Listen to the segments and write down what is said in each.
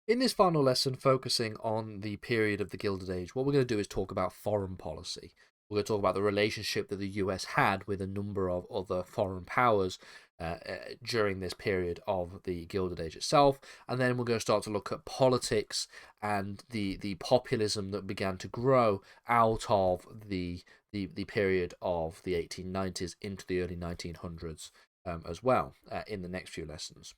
In this final lesson, focusing on the period of the Gilded Age, what we're going to do is talk about foreign policy. We're going to talk about the relationship that the US had with a number of other foreign powers during this period of the Gilded Age itself, and then we're going to start to look at politics and the populism that began to grow out of the period of the 1890s into the early 1900s as well in the next few lessons.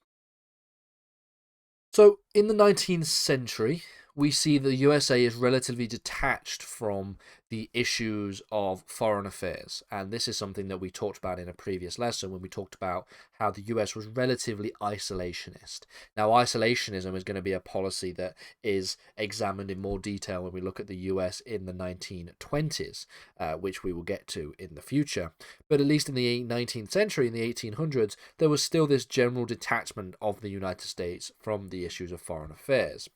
So, in the 19th century, we see the USA is relatively detached from the issues of foreign affairs. And this is something that we talked about in a previous lesson when we talked about how the US was relatively isolationist. Now, isolationism is going to be a policy that is examined in more detail when we look at the US in the 1920s, which we will get to in the future. But at least in the 19th century, in the 1800s, there was still this general detachment of the United States from the issues of foreign affairs.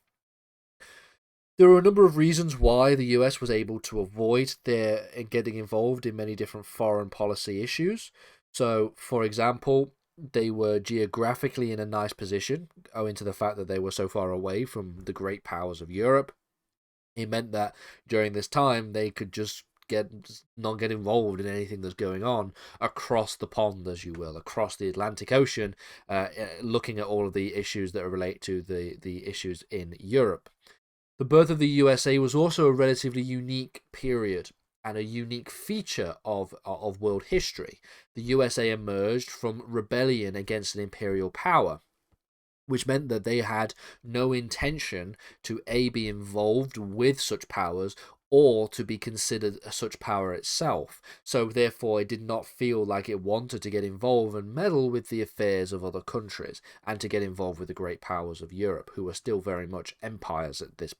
There are a number of reasons why the US was able to avoid getting involved in many different foreign policy issues. So, for example, they were geographically in a nice position, owing to the fact that they were so far away from the great powers of Europe. It meant that during this time they could just not get involved in anything that's going on across the pond, as you will, across the Atlantic Ocean, looking at all of the issues that relate to the issues in Europe. The birth of the USA was also a relatively unique period and a unique feature of world history. The USA emerged from rebellion against an imperial power, which meant that they had no intention to be involved with such powers or to be considered such power itself. So therefore it did not feel like it wanted to get involved and meddle with the affairs of other countries and to get involved with the great powers of Europe, who were still very much empires at this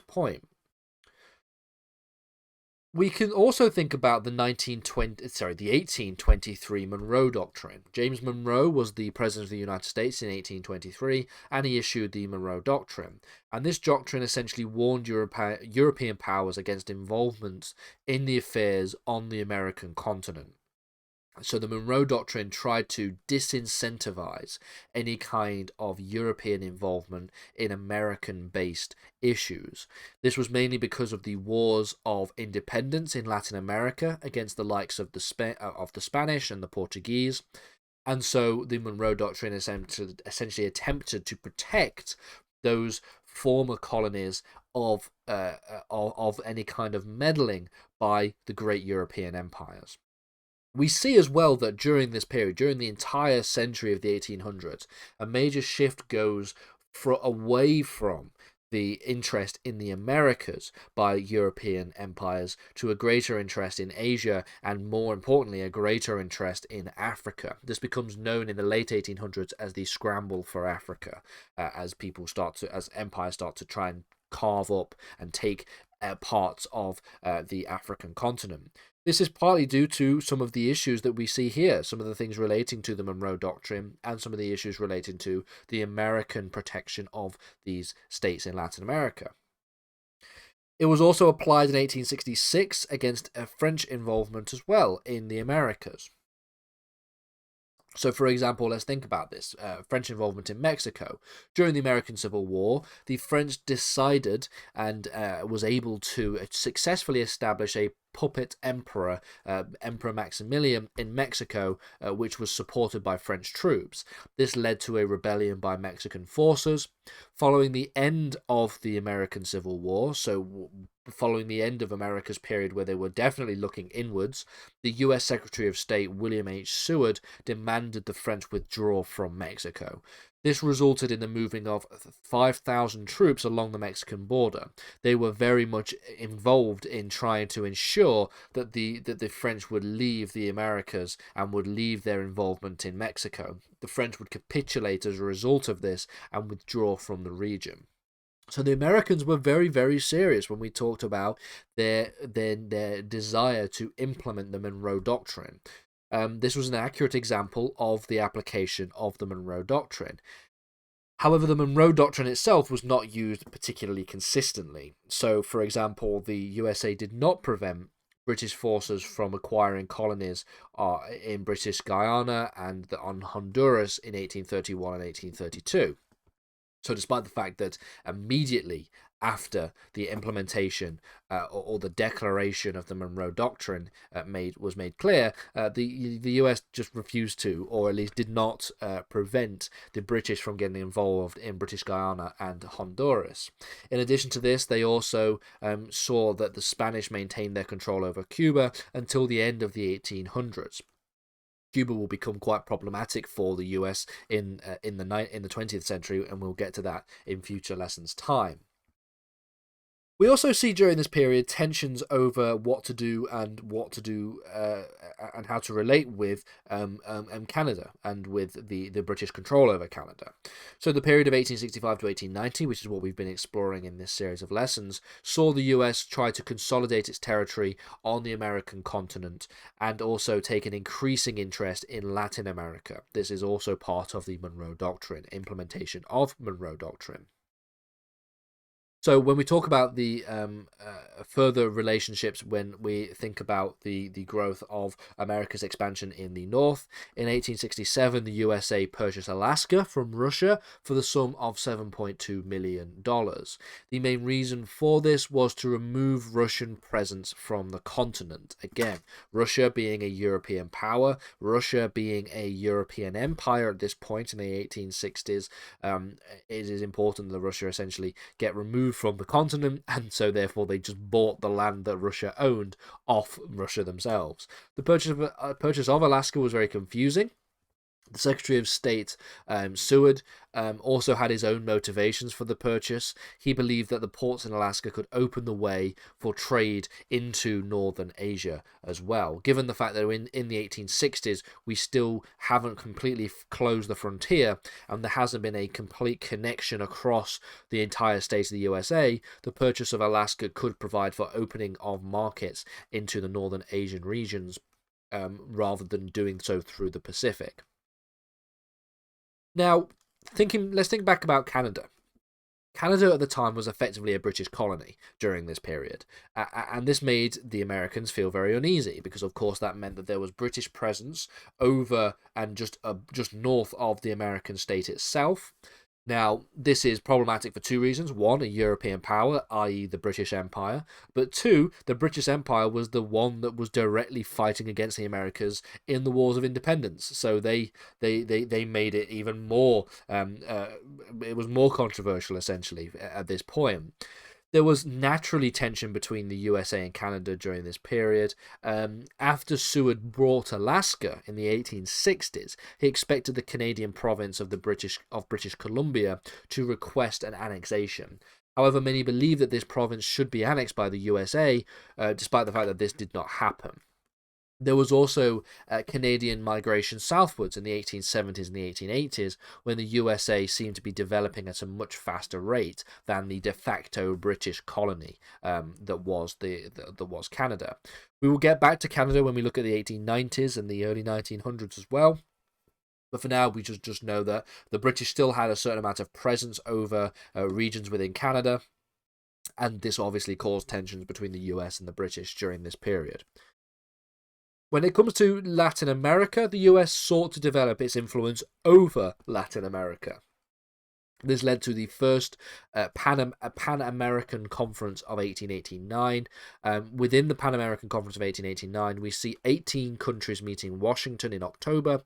point. We can also think about the 1823 Monroe Doctrine. James Monroe was the President of the United States in 1823, and he issued the Monroe Doctrine. And this doctrine essentially warned European powers against involvement in the affairs on the American continent. So the Monroe Doctrine tried to disincentivize any kind of European involvement in American-based issues. This was mainly because of the wars of independence in Latin America against the likes of the Spanish and the Portuguese. And so the Monroe Doctrine essentially attempted to protect those former colonies of any kind of meddling by the great European empires. We see as well that during this period, during the entire century of the 1800s, a major shift goes away from the interest in the Americas by European empires to a greater interest in Asia and, more importantly, a greater interest in Africa. This becomes known in the late 1800s as the scramble for Africa, as empires start to try and carve up and take parts of the African continent. This is partly due to some of the issues that we see here, some of the things relating to the Monroe Doctrine and some of the issues relating to the American protection of these states in Latin America. It was also applied in 1866 against French involvement as well in the Americas. So, for example, let's think about this. French involvement in Mexico. During the American Civil War, the French decided and was able to successfully establish a puppet emperor, Emperor Maximilian, in Mexico, which was supported by French troops. This led to a rebellion by Mexican forces. Following the end of the American Civil War, so following the end of America's period where they were definitely looking inwards, the US Secretary of State William H. Seward demanded the French withdraw from Mexico. This resulted in the moving of 5,000 troops along the Mexican border. They were very much involved in trying to ensure that the French would leave the Americas and would leave their involvement in Mexico. The French would capitulate as a result of this and withdraw from the region. So the Americans were very, very serious when we talked about their desire to implement the Monroe Doctrine. This was an accurate example of the application of the Monroe Doctrine. However, the Monroe Doctrine itself was not used particularly consistently. So, for example, the USA did not prevent British forces from acquiring colonies in British Guiana and on Honduras in 1831 and 1832. So despite the fact that immediately after the implementation or the declaration of the Monroe Doctrine was made clear, the US just refused to, or at least did not prevent the British from getting involved in British Guiana and Honduras. In addition to this, they also saw that the Spanish maintained their control over Cuba until the end of the 1800s. Cuba will become quite problematic for the US in the 20th century, and we'll get to that in future lessons' time. We also see during this period tensions over what to do and and how to relate with Canada and with the British control over Canada. So the period of 1865 to 1890, which is what we've been exploring in this series of lessons, saw the US try to consolidate its territory on the American continent and also take an increasing interest in Latin America. This is also part of the Monroe Doctrine, implementation of Monroe Doctrine. So when we talk about the further relationships, when we think about the growth of America's expansion in the north, in 1867 the USA purchased Alaska from Russia for the sum of $7.2 million. The main reason for this was to remove Russian presence from the continent. Again, Russia being a European power, Russia being a European empire at this point in the 1860s, it is important that Russia essentially get removed from the continent, and so therefore they just bought the land that Russia owned off Russia themselves. The purchase of Alaska was very confusing. The Secretary of State, Seward, also had his own motivations for the purchase. He believed that the ports in Alaska could open the way for trade into northern Asia as well. Given the fact that in the 1860s, we still haven't completely closed the frontier, and there hasn't been a complete connection across the entire state of the USA, the purchase of Alaska could provide for opening of markets into the northern Asian regions, rather than doing so through the Pacific. Now, let's think back about Canada. Canada at the time was effectively a British colony during this period, and this made the Americans feel very uneasy because, of course, that meant that there was British presence over and just north of the American state itself. Now, this is problematic for two reasons. One, a European power, i.e. the British Empire. But two, the British Empire was the one that was directly fighting against the Americas in the Wars of Independence. So they made it even more, it was more controversial, essentially, at this point. There was naturally tension between the USA and Canada during this period. After Seward bought Alaska in the 1860s, he expected the Canadian province of British Columbia to request an annexation. However, many believe that this province should be annexed by the USA, despite the fact that this did not happen. There was also Canadian migration southwards in the 1870s and the 1880s, when the USA seemed to be developing at a much faster rate than the de facto British colony that was Canada. We will get back to Canada when we look at the 1890s and the early 1900s as well. But for now, we just know that the British still had a certain amount of presence over regions within Canada, and this obviously caused tensions between the US and the British during this period. When it comes to Latin America, the US sought to develop its influence over Latin America. This led to the first Pan-American Conference of 1889. Within the Pan-American Conference of 1889, we see 18 countries meeting in Washington in October,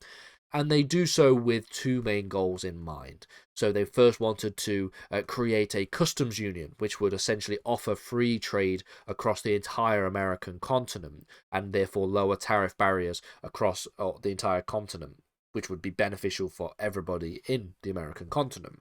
and they do so with two main goals in mind. So they first wanted to create a customs union, which would essentially offer free trade across the entire American continent, and therefore lower tariff barriers across the entire continent, which would be beneficial for everybody in the American continent.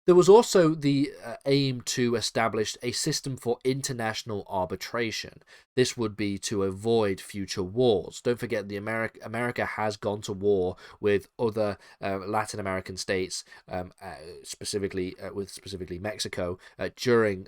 There was also the aim to establish a system for international arbitration. This would be to avoid future wars. Don't forget, America has gone to war with other Latin American states, specifically Mexico, during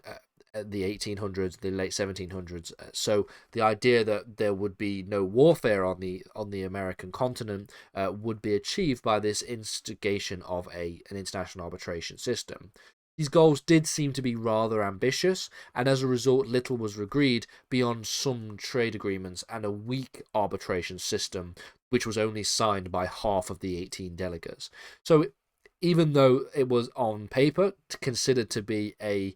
the 1800s, the late 1700s. So the idea that there would be no warfare on the American continent would be achieved by this instigation of an international arbitration system. These goals did seem to be rather ambitious, and as a result, little was agreed beyond some trade agreements and a weak arbitration system, which was only signed by half of the 18 delegates. So even though it was on paper considered to be a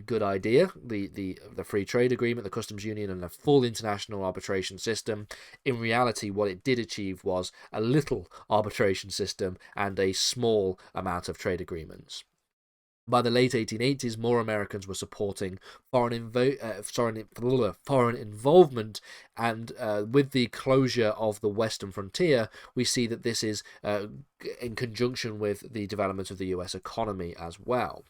good idea, the free trade agreement, the customs union, and a full international arbitration system, in reality what it did achieve was a little arbitration system and a small amount of trade agreements. By the late 1880s, more Americans were supporting foreign involvement, and with the closure of the western frontier, we see that this is in conjunction with the development of the US economy as well.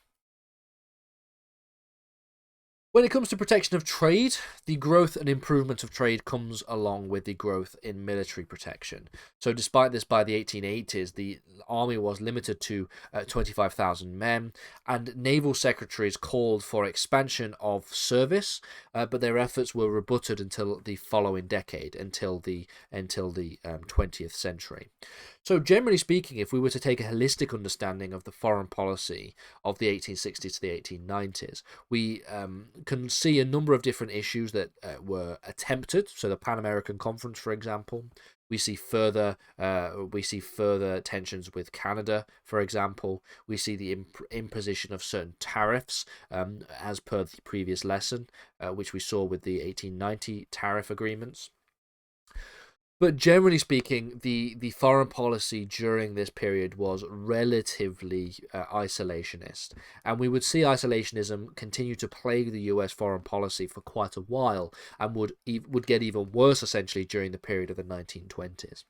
When it comes to protection of trade, the growth and improvement of trade comes along with the growth in military protection. So despite this, by the 1880s, the army was limited to 25,000 men, and naval secretaries called for expansion of service, but their efforts were rebutted until the following decade, until the 20th century. So generally speaking, if we were to take a holistic understanding of the foreign policy of the 1860s to the 1890s, we can see a number of different issues that were attempted. So the Pan American Conference, for example, we see further tensions with Canada, for example. We see the imposition of certain tariffs, as per the previous lesson, which we saw with the 1890 tariff agreements. But generally speaking, the foreign policy during this period was relatively isolationist, and we would see isolationism continue to plague the US foreign policy for quite a while, and would get even worse essentially during the period of the 1920s.